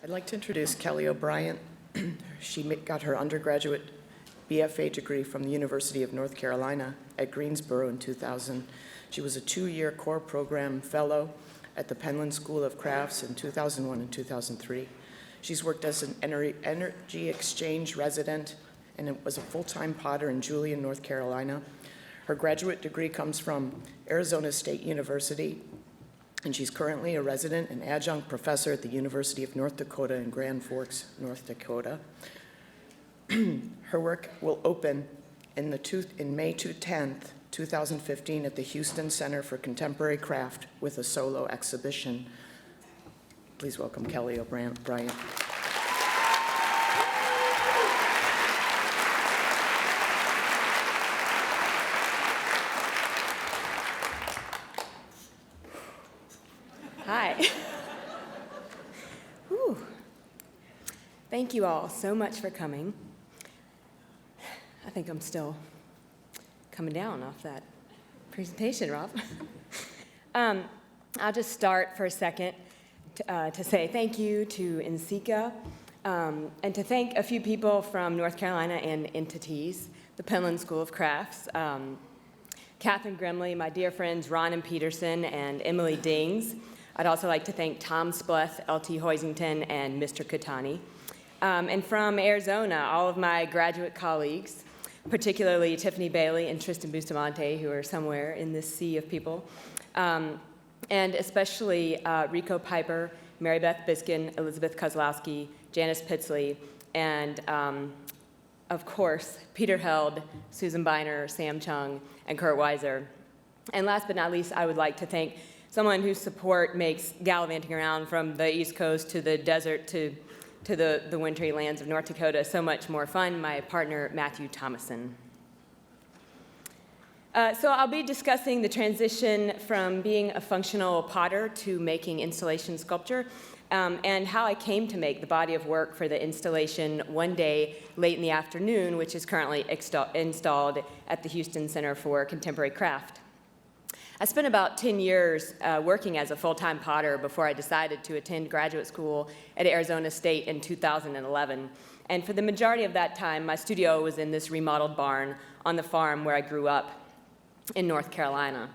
I'd like to introduce Kelly O'Brien. She got her undergraduate BFA degree from the University of North Carolina at Greensboro in 2000. She was a 2-year core program fellow at the Penland School of Crafts in 2001 and 2003. She's worked as an energy exchange resident and was a full-time potter in Julian, North Carolina. Her graduate degree comes from Arizona State University, and she's currently a resident and adjunct professor at the University of North Dakota in Grand Forks, North Dakota. Her work will open in May 10th, 2015 at the Houston Center for Contemporary Craft with a solo exhibition. Please welcome Kelly O'Brien. Hi. Whew. Thank you all so much for coming. I think I'm still coming down off that presentation, Rob. I'll just start for a second to say thank you to NCECA and to thank a few people from North Carolina and entities, the Penland School of Crafts, Catherine Grimley, my dear friends Ron and Peterson, and Emily Dings. I'd also like to thank Tom Spleth, L.T. Hoisington, and Mr. Katani. And from Arizona, all of my graduate colleagues, particularly Tiffany Bailey and Tristan Bustamante, who are somewhere in this sea of people, and especially Rico Piper, Mary Beth Biskin, Elizabeth Kozlowski, Janice Pitsley, and of course, Peter Held, Susan Biner, Sam Chung, and Kurt Weiser. And last but not least, I would like to thank someone whose support makes gallivanting around from the East Coast to the desert to the wintry lands of North Dakota so much more fun, my partner, Matthew Thomason. So I'll be discussing the transition from being a functional potter to making installation sculpture, and how I came to make the body of work for the installation one day late in the afternoon, which is currently installed at the Houston Center for Contemporary Craft. I spent about 10 years working as a full-time potter before I decided to attend graduate school at Arizona State in 2011. And for the majority of that time, my studio was in this remodeled barn on the farm where I grew up in North Carolina.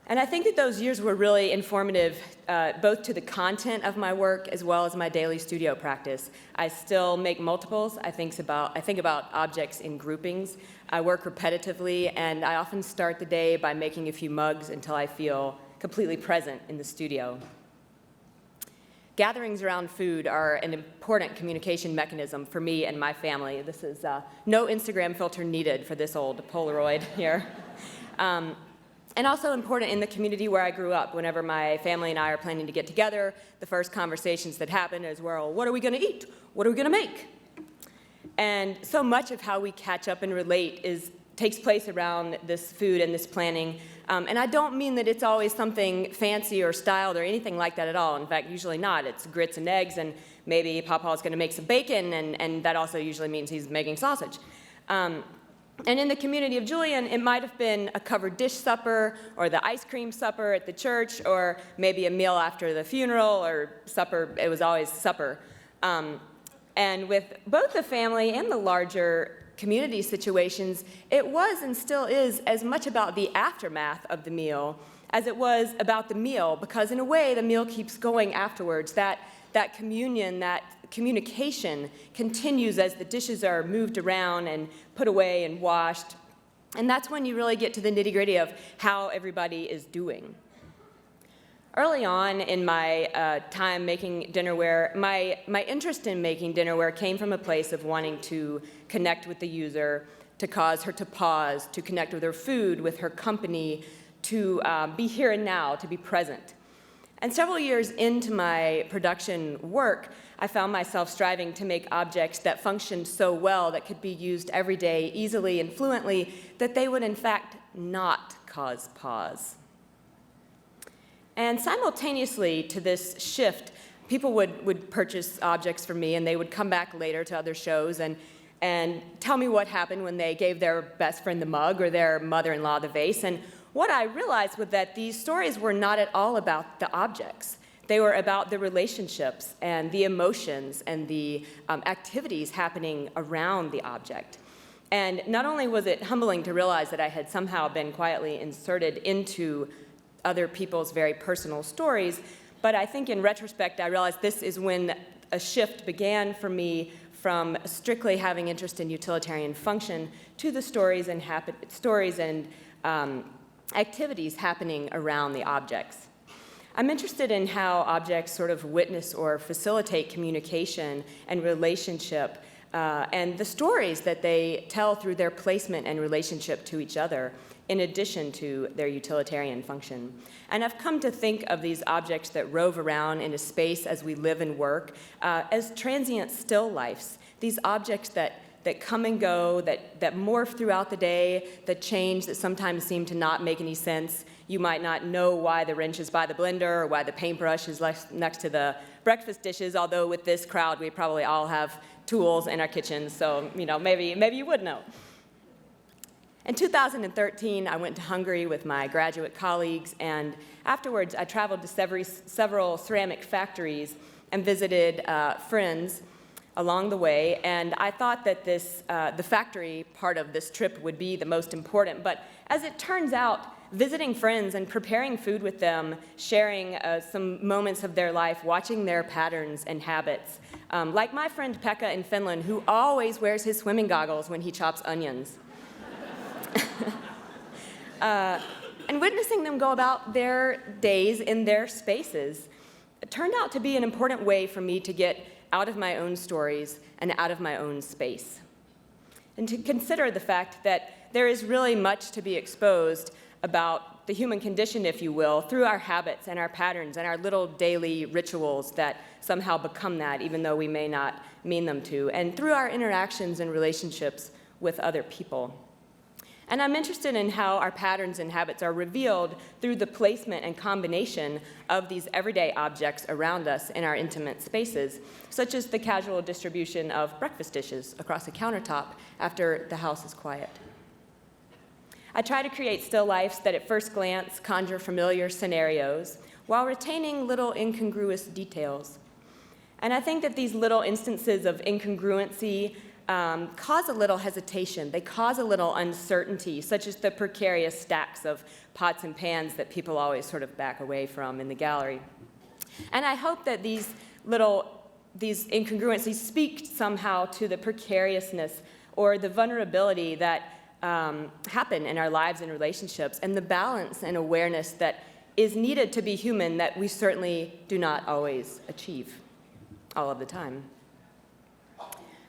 And I think that those years were really informative both to the content of my work as well as my daily studio practice. I still make multiples. I think about objects in groupings. I work repetitively, and I often start the day by making a few mugs until I feel completely present in the studio. Gatherings around food are an important communication mechanism for me and my family. This is no Instagram filter needed for this old Polaroid here. And also important in the community where I grew up. Whenever my family and I are planning to get together, the first conversations that happen is, well, what are we going to eat? What are we going to make? And so much of how we catch up and relate takes place around this food and this planning. And I don't mean that it's always something fancy or styled or anything like that at all. In fact, usually not. It's grits and eggs, and maybe Papa's going to make some bacon, and that also usually means he's making sausage. And in the community of Julian, it might have been a covered dish supper, or the ice cream supper at the church, or maybe a meal after the funeral, or supper. It was always supper. And with both the family and the larger community situations, it was and still is as much about the aftermath of the meal as it was about the meal, because in a way, the meal keeps going afterwards. That communion, that communication continues as the dishes are moved around and put away and washed. And that's when you really get to the nitty-gritty of how everybody is doing. Early on in my time making dinnerware, my interest in making dinnerware came from a place of wanting to connect with the user, to cause her to pause, to connect with her food, with her company, to be here and now, to be present. And several years into my production work, I found myself striving to make objects that functioned so well that could be used every day easily and fluently that they would in fact not cause pause. And simultaneously to this shift, people would purchase objects from me, and they would come back later to other shows and tell me what happened when they gave their best friend the mug or their mother-in-law the vase. And what I realized was that these stories were not at all about the objects. They were about the relationships and the emotions and the activities happening around the object. And not only was it humbling to realize that I had somehow been quietly inserted into other people's very personal stories, but I think in retrospect I realized this is when a shift began for me from strictly having interest in utilitarian function to the stories and activities happening around the objects. I'm interested in how objects sort of witness or facilitate communication and relationship, and the stories that they tell through their placement and relationship to each other, in addition to their utilitarian function. And I've come to think of these objects that rove around in a space as we live and work as transient still lifes, these objects that come and go, that morph throughout the day, that change, that sometimes seem to not make any sense. You might not know why the wrench is by the blender or why the paintbrush is next to the breakfast dishes, although with this crowd we probably all have tools in our kitchens, so maybe you would know. In 2013, I went to Hungary with my graduate colleagues, and afterwards I traveled to several ceramic factories and visited friends along the way, and I thought that the factory part of this trip would be the most important, but as it turns out, visiting friends and preparing food with them, sharing some moments of their life, watching their patterns and habits, like my friend Pekka in Finland, who always wears his swimming goggles when he chops onions. And witnessing them go about their days in their spaces, it turned out to be an important way for me to get out of my own stories and out of my own space. And to consider the fact that there is really much to be exposed about the human condition, if you will, through our habits and our patterns and our little daily rituals that somehow become that, even though we may not mean them to, and through our interactions and relationships with other people. And I'm interested in how our patterns and habits are revealed through the placement and combination of these everyday objects around us in our intimate spaces, such as the casual distribution of breakfast dishes across a countertop after the house is quiet. I try to create still lifes that at first glance conjure familiar scenarios while retaining little incongruous details. And I think that these little instances of incongruency cause a little hesitation. They cause a little uncertainty, such as the precarious stacks of pots and pans that people always sort of back away from in the gallery. And I hope that these incongruencies speak somehow to the precariousness or the vulnerability that happen in our lives and relationships, and the balance and awareness that is needed to be human that we certainly do not always achieve all of the time.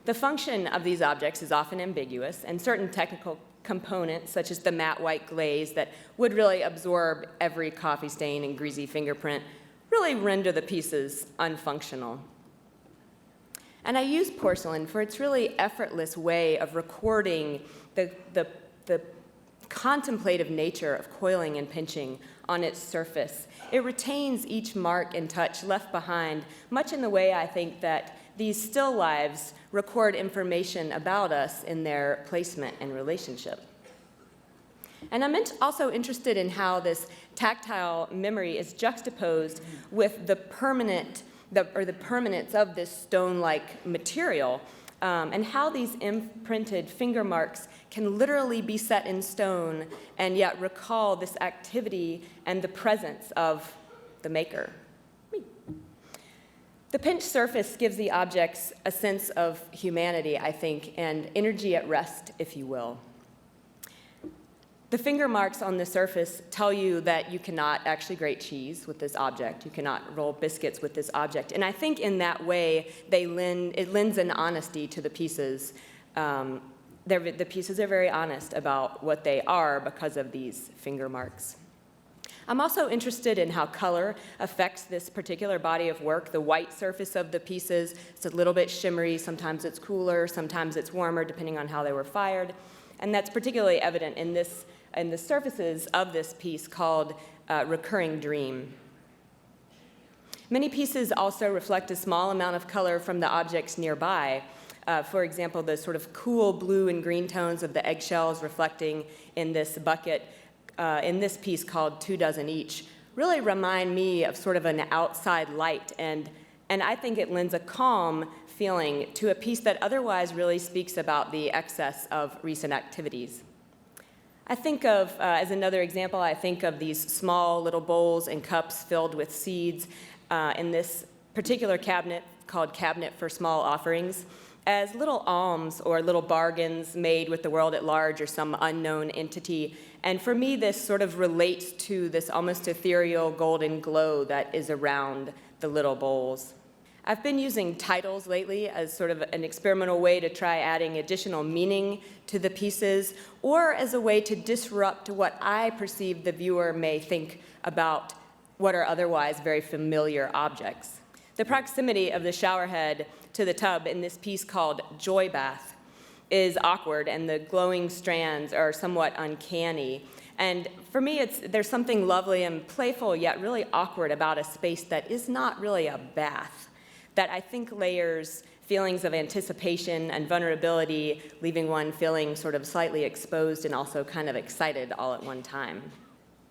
The function of these objects is often ambiguous, and certain technical components, such as the matte white glaze that would really absorb every coffee stain and greasy fingerprint, really render the pieces unfunctional. And I use porcelain for its really effortless way of recording the contemplative nature of coiling and pinching on its surface. It retains each mark and touch left behind, much in the way I think that these still lives record information about us in their placement and relationship. And I'm also interested in how this tactile memory is juxtaposed with the permanence of this stone-like material, and how these imprinted finger marks can literally be set in stone and yet recall this activity and the presence of the maker. The pinched surface gives the objects a sense of humanity, I think, and energy at rest, if you will. The finger marks on the surface tell you that you cannot actually grate cheese with this object. You cannot roll biscuits with this object. And I think in that way, it lends an honesty to the pieces. The pieces are very honest about what they are because of these finger marks. I'm also interested in how color affects this particular body of work. The white surface of the pieces, it's a little bit shimmery. Sometimes it's cooler, sometimes it's warmer, depending on how they were fired. And that's particularly evident in the surfaces of this piece called Recurring Dream. Many pieces also reflect a small amount of color from the objects nearby. For example, the sort of cool blue and green tones of the eggshells reflecting in this bucket in this piece called 2 Dozen Each really remind me of sort of an outside light, and I think it lends a calm feeling to a piece that otherwise really speaks about the excess of recent activities. I think of, as another example, I think of these small little bowls and cups filled with seeds in this particular cabinet called Cabinet for Small Offerings as little alms or little bargains made with the world at large or some unknown entity. And for me, this sort of relates to this almost ethereal golden glow that is around the little bowls. I've been using titles lately as sort of an experimental way to try adding additional meaning to the pieces, or as a way to disrupt what I perceive the viewer may think about what are otherwise very familiar objects. The proximity of the shower head to the tub in this piece called Joy Bath is awkward, and the glowing strands are somewhat uncanny. And for me, there's something lovely and playful, yet really awkward about a space that is not really a bath, that I think layers feelings of anticipation and vulnerability, leaving one feeling sort of slightly exposed and also kind of excited all at one time.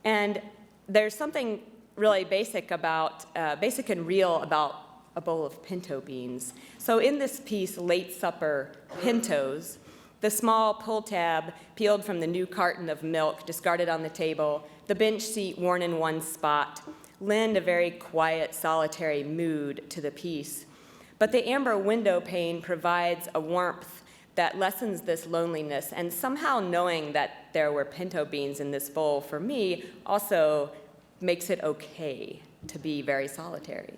And there's something really basic and real about a bowl of pinto beans. So in this piece, Late Supper Pintos, the small pull tab peeled from the new carton of milk discarded on the table, the bench seat worn in one spot, lend a very quiet, solitary mood to the piece. But the amber window pane provides a warmth that lessens this loneliness, and somehow knowing that there were pinto beans in this bowl, for me, also makes it okay to be very solitary.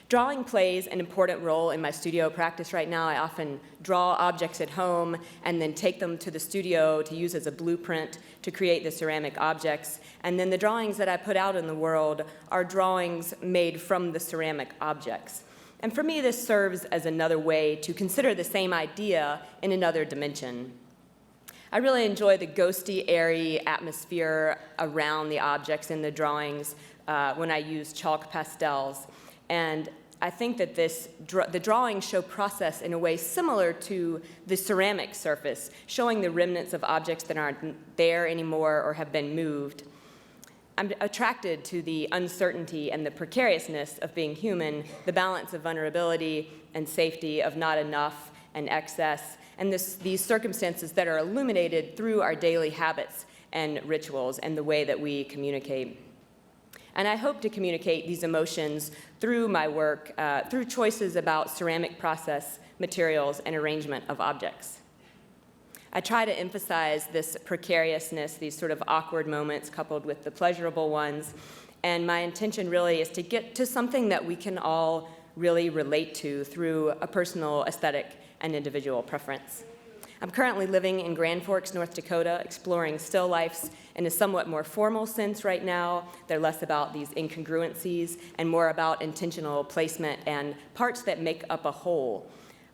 Drawing plays an important role in my studio practice right now. I often draw objects at home and then take them to the studio to use as a blueprint to create the ceramic objects. And then the drawings that I put out in the world are drawings made from the ceramic objects. And for me, this serves as another way to consider the same idea in another dimension. I really enjoy the ghosty, airy atmosphere around the objects in the drawings when I use chalk pastels. And I think that the drawings show process in a way similar to the ceramic surface, showing the remnants of objects that aren't there anymore or have been moved. I'm attracted to the uncertainty and the precariousness of being human, the balance of vulnerability and safety, of not enough and excess, and these circumstances that are illuminated through our daily habits and rituals and the way that we communicate. And I hope to communicate these emotions through my work, through choices about ceramic process, materials, and arrangement of objects. I try to emphasize this precariousness, these sort of awkward moments coupled with the pleasurable ones, and my intention really is to get to something that we can all really relate to through a personal aesthetic and individual preference. I'm currently living in Grand Forks, North Dakota, exploring still lifes in a somewhat more formal sense right now. They're less about these incongruencies and more about intentional placement and parts that make up a whole.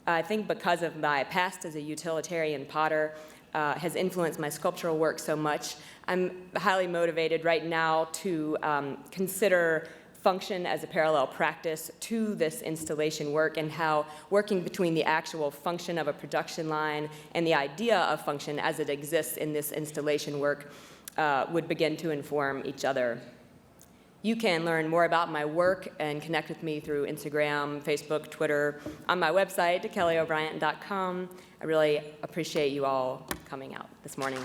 I think because of my past as a utilitarian potter has influenced my sculptural work so much, I'm highly motivated right now to consider function as a parallel practice to this installation work, and how working between the actual function of a production line and the idea of function as it exists in this installation work would begin to inform each other. You can learn more about my work and connect with me through Instagram, Facebook, Twitter, on my website, kellyobrien.com. I really appreciate you all coming out this morning.